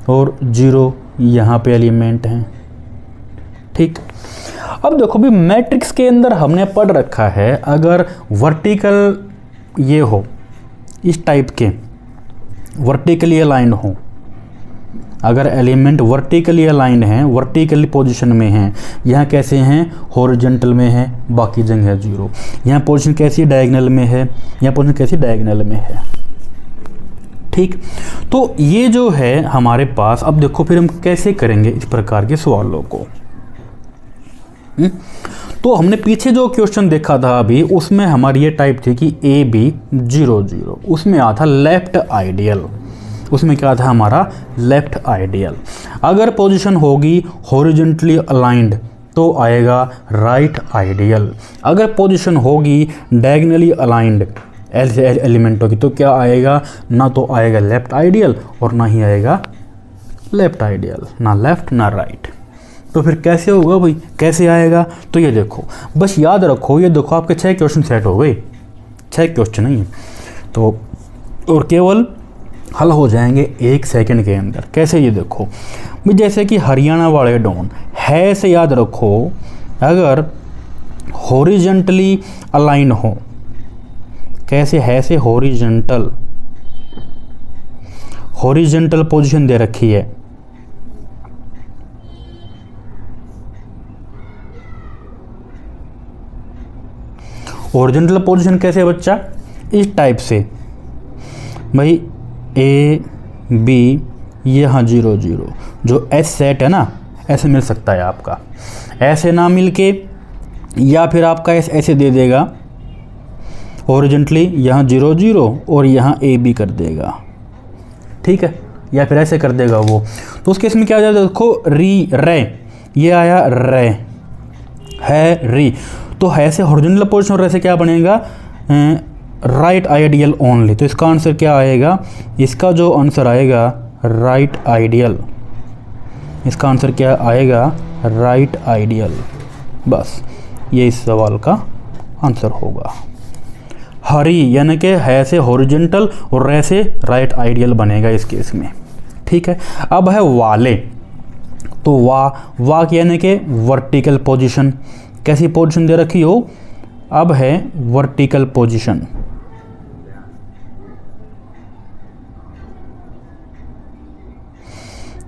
और 0 यहाँ पे एलिमेंट हैं। ठीक। अब देखो भी मैट्रिक्स के अंदर हमने पढ़ रखा है अगर वर्टिकल ये हो, इस टाइप के वर्टिकली अलाइंड हो, अगर एलिमेंट वर्टिकली अलाइंड हैं, वर्टिकली पोजीशन में हैं, यहाँ कैसे हैं, हॉरिजॉन्टल में है, बाकी जगह 0। यहाँ पोजीशन कैसी डायगोनल में है, यहाँ पोजीशन कैसी डायगोनल में है। ठीक। तो ये जो है हमारे पास, अब देखो फिर हम कैसे करेंगे इस प्रकार के सवालों को। तो हमने पीछे जो क्वेश्चन देखा था अभी, उसमें हमारी ये टाइप थी कि ए बी 0 0, उसमें आया था लेफ्ट आइडियल। उसमें क्या था हमारा लेफ्ट आइडियल। अगर पोजीशन होगी हॉरिजॉन्टली अलाइंड तो आएगा राइट आइडियल। अगर पोजीशन होगी डायगोनली अलाइंड एल से एल एलिमेंट होगी, तो क्या आएगा, ना तो आएगा लेफ्ट आइडियल और ना ही आएगा लेफ्ट आइडियल, ना लेफ्ट ना राइट। तो फिर कैसे होगा भाई, कैसे आएगा? तो ये देखो, बस याद रखो, ये देखो आपके 6 क्वेश्चन सेट हो गए, 6 क्वेश्चन नहीं है तो, और केवल हल हो जाएंगे 1 सेकंड के अंदर। कैसे, ये देखो भाई, जैसे कि हरियाणा वाले डॉन है से याद रखो, अगर हॉरिजेंटली अलाइन हो, कैसे है से हॉरिजेंटल पोजीशन दे रखी है, हॉरिजेंटल पोजीशन कैसे है बच्चा, इस टाइप से भाई, ए बी यहाँ 0 0, जो एस सेट है ना, ऐसे मिल सकता है आपका, ऐसे ना मिल के, या फिर आपका एस ऐसे दे देगा हॉरिजेंटली, यहाँ 0 0 और यहाँ ए बी कर देगा, ठीक है, या फिर ऐसे कर देगा वो। तो उस केस में क्या आ जाएगा, देखो री रे, ये आया रे है री, तो है से हॉरिजेंटल पोजीशन और ऐसे क्या बनेगा, राइट आइडियल ओनली। तो इसका आंसर क्या आएगा, इसका जो आंसर आएगा राइट आइडियल, इसका आंसर क्या आएगा, राइट आइडियल। बस ये इस सवाल का आंसर होगा। हरी यानी कि है से हॉरिजेंटल और रे से राइट आइडियल बनेगा इस केस में, ठीक है। अब है वाले, तो वा यानी कि वर्टिकल पोजीशन, कैसी पोजीशन दे रखी हो, अब है वर्टिकल पोजीशन,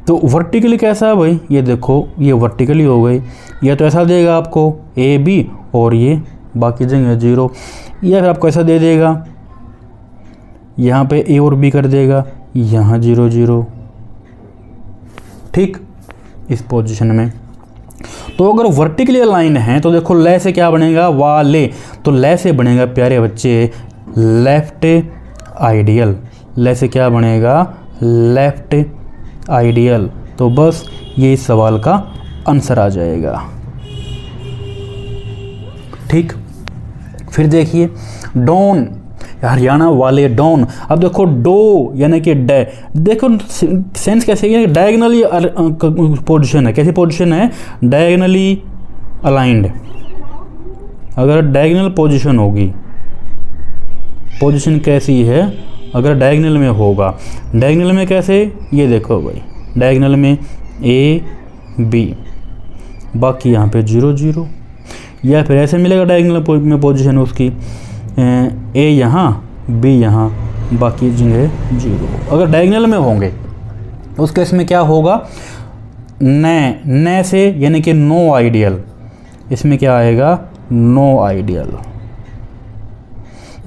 तो वर्टिकली कैसा है भाई, ये देखो ये वर्टिकली हो गई, या तो ऐसा देगा आपको ए बी और ये बाकी जगह 0, या फिर आपको ऐसा दे देगा, यहाँ पे ए और बी कर देगा, यहाँ 0 0, ठीक, इस पोजीशन में। तो अगर वर्टिकली लाइन है तो देखो ले से क्या बनेगा, वाले, तो ले से बनेगा प्यारे बच्चे लेफ्ट आइडियल, ले से क्या बनेगा, लेफ्ट आइडियल। तो बस ये इस सवाल का आंसर आ जाएगा, ठीक। फिर देखिए डॉन, हरियाणा वाले डॉन, अब देखो डो यानी कि डे, देखो सेंस कैसे है, डायगनली पोजीशन है, कैसी पोजीशन है, डायगनली अलाइंड। अगर डायगनल पोजीशन होगी, पोजीशन कैसी है, अगर डायगनल में होगा, डायगनल में कैसे, ये देखो भाई, डायगनल में ए बी, बाकी यहाँ पे 0 0, या फिर ऐसे मिलेगा डायगनल में पोजीशन उसकी, ए यहाँ बी यहाँ, बाकी जगह 0। अगर डायगनल में होंगे तो उस केस में क्या होगा, न से यानी कि नो आइडियल, इसमें क्या आएगा, नो आइडियल,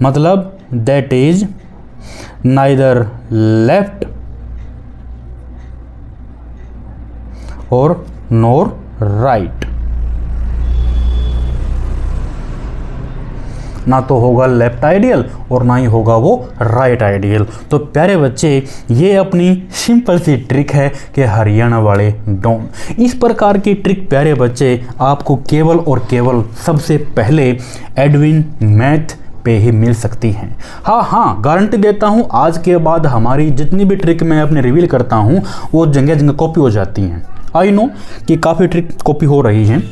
मतलब दैट इज नाइदर लेफ्ट और नोर राइट, ना तो होगा लेफ्ट आइडियल और ना ही होगा वो राइट आइडियल। तो प्यारे बच्चे, ये अपनी सिंपल सी ट्रिक है कि हरियाणा वाले डॉन। इस प्रकार की ट्रिक प्यारे बच्चे आपको केवल और केवल सबसे पहले एडविन मैथ पे ही मिल सकती हैं। हाँ, गारंटी देता हूँ, आज के बाद हमारी जितनी भी ट्रिक मैं अपने रिवील करता हूँ वो जगह जगह कॉपी हो जाती हैं। आई नो कि काफ़ी ट्रिक कॉपी हो रही हैं,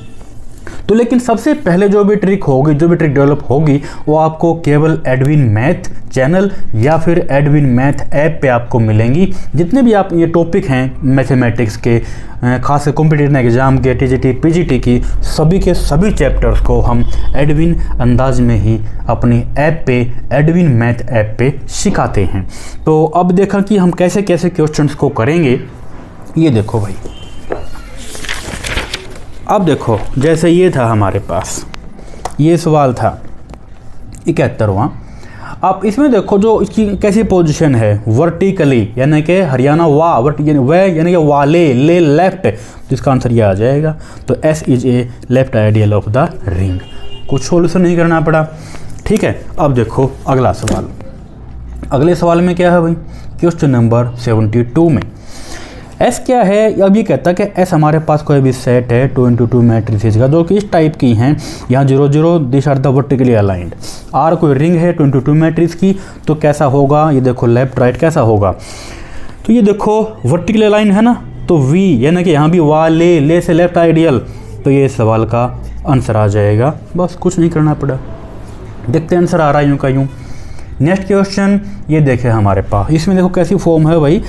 तो लेकिन सबसे पहले जो भी ट्रिक होगी, जो भी ट्रिक डेवलप होगी, वो आपको केवल एडविन मैथ चैनल या फिर एडविन मैथ ऐप पे आपको मिलेंगी। जितने भी आप ये टॉपिक हैं मैथमेटिक्स के, खास कर कॉम्पिटिटिव एग्जाम के, टीजीटी पीजीटी की, सभी के सभी चैप्टर्स को हम एडविन अंदाज में ही अपनी ऐप पे, एडविन मैथ ऐप पे सिखाते हैं। तो अब देखा कि हम कैसे कैसे क्वेश्चंस को करेंगे। ये देखो भाई, अब देखो जैसे ये था हमारे पास, ये सवाल था 71वां। अब इसमें देखो जो इसकी कैसी पोजीशन है, वर्टिकली, यानी कि हरियाणा यानी कि वाले, ले लेफ्ट, तो इसका आंसर ये आ जाएगा। तो S is a left ideal of the ring. कुछ सोल्यूशन नहीं करना पड़ा, ठीक है। अब देखो अगला सवाल, अगले सवाल में क्या है भाई, क्वेश्चन नंबर 72 में एस क्या है, अब ये कहता है कि एस हमारे पास कोई भी सेट है 2 × 2 मैट्रिसेज का जो कि इस टाइप की हैं, यहाँ 0 0 this are the vertically aligned. R कोई रिंग है 2 × 2 मैट्रिक्स की, तो कैसा होगा, ये देखो लेफ्ट राइट कैसा होगा, तो ये देखो वर्टिकली अलाइन है ना, तो वी यानी कि यहाँ भी वाले ले से लेफ्ट आइडियल, तो ये सवाल का आंसर आ जाएगा। बस कुछ नहीं करना पड़ा, देखते हैं आंसर आ रहा है यूँ का यूँ। नेक्स्ट क्वेश्चन ये देखे हमारे पास, इसमें देखो कैसी फॉर्म है भाई,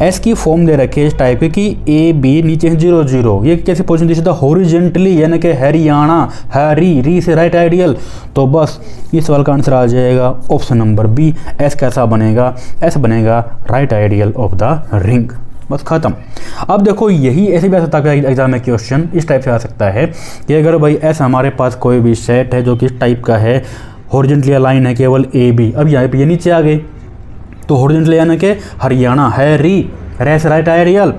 एस की फॉर्म दे रखी है इस टाइप की ए बी नीचे 0 0, ये कैसे पोजिशन दी था, हॉरिजेंटली यानी कि हरियाणा, हरी री से राइट आइडियल, तो बस इस सवाल का आंसर आ जाएगा ऑप्शन नंबर बी। एस कैसा बनेगा, एस बनेगा right ideal of the ring, बस खत्म। अब देखो यही ऐसे भी आ सकता है एग्जाम में क्वेश्चन इस टाइप से आ सकता है कि अगर भाई एस हमारे पास कोई भी सेट है जो कि इस टाइप का है, हॉरिजेंटली अलाइन है केवल ए बी, अब यहाँ पे ये नीचे आ गए तो हॉरिजेंटली यानी कि हरियाणा है री रेस राइट आइडियल,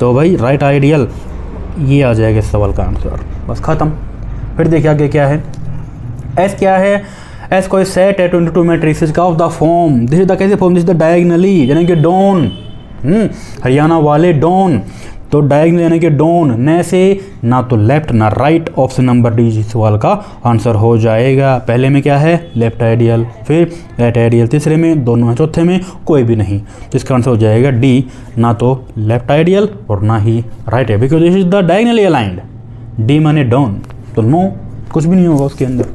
तो भाई राइट आइडियल ये आ जाएगा इस सवाल का आंसर, बस खत्म। फिर देखिए आगे क्या है, एस क्या है, एस कोई सेट है 2 × 2 मैट्रिसेस का of the form, this is the कैसे form, this is the diagonally यानी कि डॉन, हरियाणा वाले डॉन, तो डायगनल यानी कि डॉन, न से ना तो लेफ्ट ना राइट, ऑप्शन नंबर डी इस सवाल का आंसर हो जाएगा। पहले में क्या है लेफ्ट आइडियल, फिर राइट आइडियल, तीसरे में दोनों है, चौथे में कोई भी नहीं, तो इसका आंसर हो जाएगा डी, ना तो लेफ्ट आइडियल और ना ही राइट है, because this is the diagonally aligned, D माने डॉन, तो नो कुछ भी नहीं होगा उसके अंदर।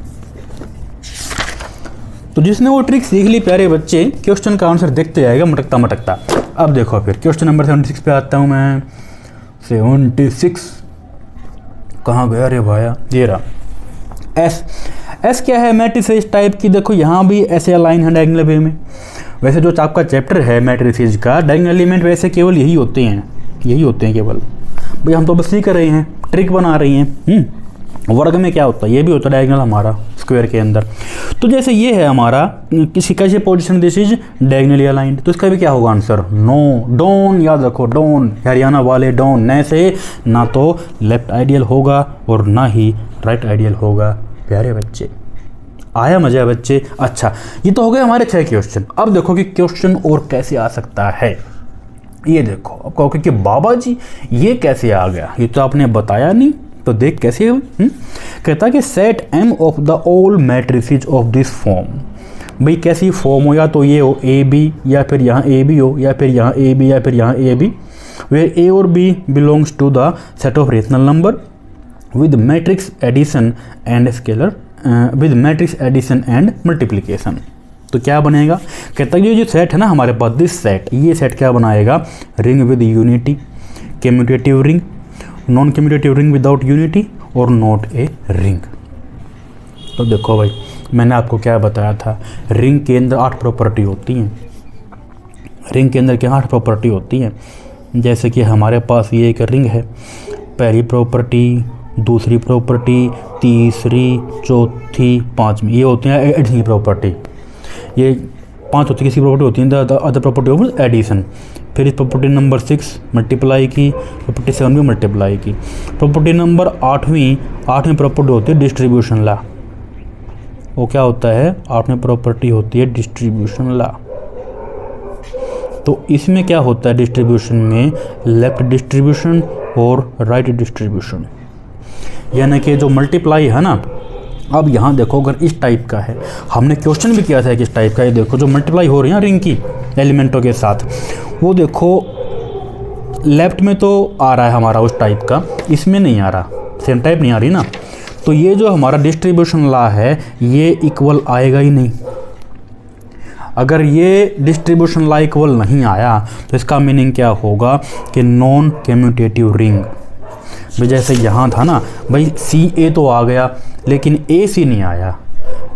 तो जिसने वो ट्रिक सीख ली प्यारे बच्चे, क्वेश्चन का आंसर देखते जाएगा मटकता मटकता। अब देखो फिर क्वेश्चन नंबर 76 पे आता हूँ मैं, 76 कहाँ गया रे भाया, ये रहा। एस, एस क्या है, मैट्रिसेज टाइप की, देखो यहाँ भी ऐसे अलाइन है डायगोनल वे में। वैसे जो आपका चैप्टर है मैट्रिसेज का, डायगोनल एलिमेंट वैसे केवल यही होते हैं केवल, भाई हम तो बस सीख रहे हैं, ट्रिक बना रही हैं। वर्ग में क्या होता है, ये भी होता है डायगोनल हमारा स्क्वायर के अंदर। तो जैसे ये है हमारा किसी कैसे position, this is diagonally aligned, तो इसका भी क्या होगा आंसर, नो, डॉन, याद रखो डॉन, हरियाणा वाले डॉन, न से ना तो लेफ्ट आइडियल होगा और ना ही राइट आइडियल होगा। प्यारे बच्चे आया मजा बच्चे। अच्छा ये तो हो गए हमारे 6 क्वेश्चन। अब देखो कि क्वेश्चन और कैसे आ सकता है, ये देखो। अब कहोगे कि बाबा जी ये कैसे आ गया, ये तो आपने बताया नहीं, तो देख कैसे हो। कहता है कि set M of the all matrices of this form. भाई कैसी फॉर्म हो, या तो ये हो ए बी, या फिर यहाँ ए बी हो, या फिर यहाँ ए बी, या फिर यहाँ ए बी, वेयर ए और B belongs to the set of rational number with matrix addition and scalar, with matrix addition and multiplication. तो क्या बनेगा, कहता है ये जो सेट है ना हमारे पास, दिस सेट, ये सेट क्या बनाएगा, ring with unity, commutative ring, non commutative ring without unity और नॉट ए रिंग। तो देखो भाई मैंने आपको क्या बताया था, रिंग के अंदर 8 प्रॉपर्टी होती हैं, रिंग के अंदर क्या 8 प्रॉपर्टी होती हैं। जैसे कि हमारे पास ये एक रिंग है, पहली प्रॉपर्टी, दूसरी प्रॉपर्टी, तीसरी, चौथी, पांचवी, ये होती हैं एडिशन प्रॉपर्टी। ये 5 होती है, किसी प्रॉपर्टी होती है the other property of addition. फिर इस प्रॉपर्टी नंबर 6 मल्टीप्लाई की, प्रॉपर्टी 7 भी मल्टीप्लाई की। प्रॉपर्टी नंबर 8वीं प्रॉपर्टी होती है डिस्ट्रीब्यूशन लॉ। वो क्या होता है, 8वीं प्रॉपर्टी होती है डिस्ट्रीब्यूशन लॉ। तो इसमें क्या होता है डिस्ट्रीब्यूशन में, लेफ्ट डिस्ट्रीब्यूशन और राइट डिस्ट्रीब्यूशन, यानी कि जो मल्टीप्लाई है ना। अब यहाँ देखो अगर इस टाइप का है, हमने क्वेश्चन भी किया था कि इस टाइप का, ये देखो जो मल्टीप्लाई हो रही है रिंग की एलिमेंटों के साथ, वो देखो लेफ्ट में तो आ रहा है हमारा उस टाइप का, इसमें नहीं आ रहा, सेम टाइप नहीं आ रही ना। तो ये जो हमारा डिस्ट्रीब्यूशन लॉ है ये इक्वल आएगा ही नहीं। अगर ये डिस्ट्रीब्यूशन लॉ इक्वल नहीं आया तो इसका मीनिंग क्या होगा कि नॉन कम्यूटेटिव रिंग। भाई जैसे यहाँ था ना भाई, सी ए तो आ गया लेकिन ए सी नहीं आया।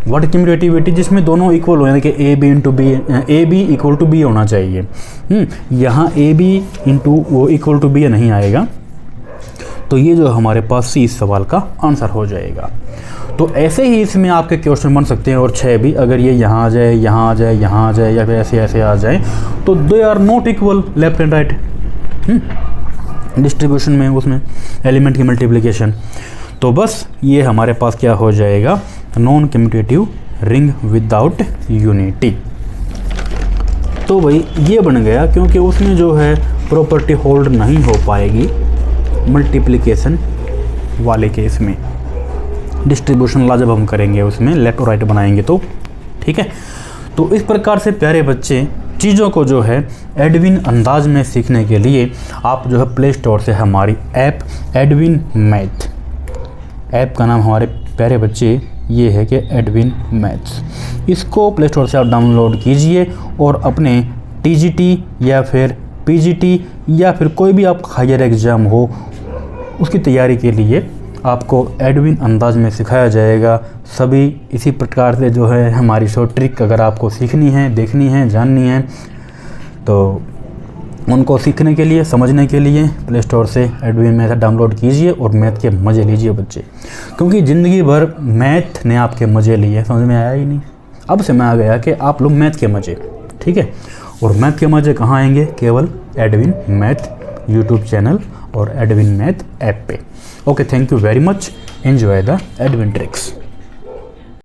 व्हाट कम्यूटेटिविटी, जिसमें दोनों इक्वल हो, यानी कि A B into B, A B equal to B होना चाहिए। यहाँ ए बी इंटू वो इक्वल टू बी नहीं आएगा, तो ये जो हमारे पास सी इस सवाल का आंसर हो जाएगा। तो ऐसे ही इसमें आपके क्वेश्चन बन सकते हैं और 6 भी, अगर ये यहाँ आ जाए, यहाँ आ जाए, यहाँ आ जाए, या फिर ऐसे ऐसे आ जाए, तो they are not equal left and right distribution में, उसमें एलिमेंट की मल्टीप्लिकेशन। तो बस ये हमारे पास क्या हो जाएगा, non commutative ring without unity. तो भाई ये बन गया, क्योंकि उसमें जो है प्रॉपर्टी होल्ड नहीं हो पाएगी मल्टीप्लिकेशन वाले केस में। डिस्ट्रीब्यूशन लॉ जब हम करेंगे उसमें लेफ्ट और राइट बनाएंगे तो ठीक है। तो इस प्रकार से प्यारे बच्चे चीज़ों को जो है एडविन अंदाज में सीखने के लिए आप जो है प्ले स्टोर से हमारी ऐप एडविन मैथ, ऐप का नाम हमारे प्यारे बच्चे ये है कि एडविन मैथ्स, इसको प्ले स्टोर से आप डाउनलोड कीजिए और अपने टीजीटी या फिर पीजीटी या फिर कोई भी आपका हायर एग्ज़ाम हो उसकी तैयारी के लिए आपको एडविन अंदाज में सिखाया जाएगा। सभी इसी प्रकार से जो है हमारी शॉर्ट ट्रिक अगर आपको सीखनी है, देखनी है, जाननी है तो उनको सीखने के लिए, समझने के लिए प्ले स्टोर से एडविन मैथ डाउनलोड कीजिए और मैथ के मज़े लीजिए बच्चे, क्योंकि ज़िंदगी भर मैथ ने आपके मज़े लिए, समझ में आया ही नहीं। अब से मैं आ गया कि आप लोग मैथ के मज़े, ठीक है। और मैथ के मज़े कहाँ आएंगे? केवल एडविन मैथ यूट्यूब चैनल और एडविन मैथ ऐप पे। Okay, thank you very much, enjoy the Edwin tricks.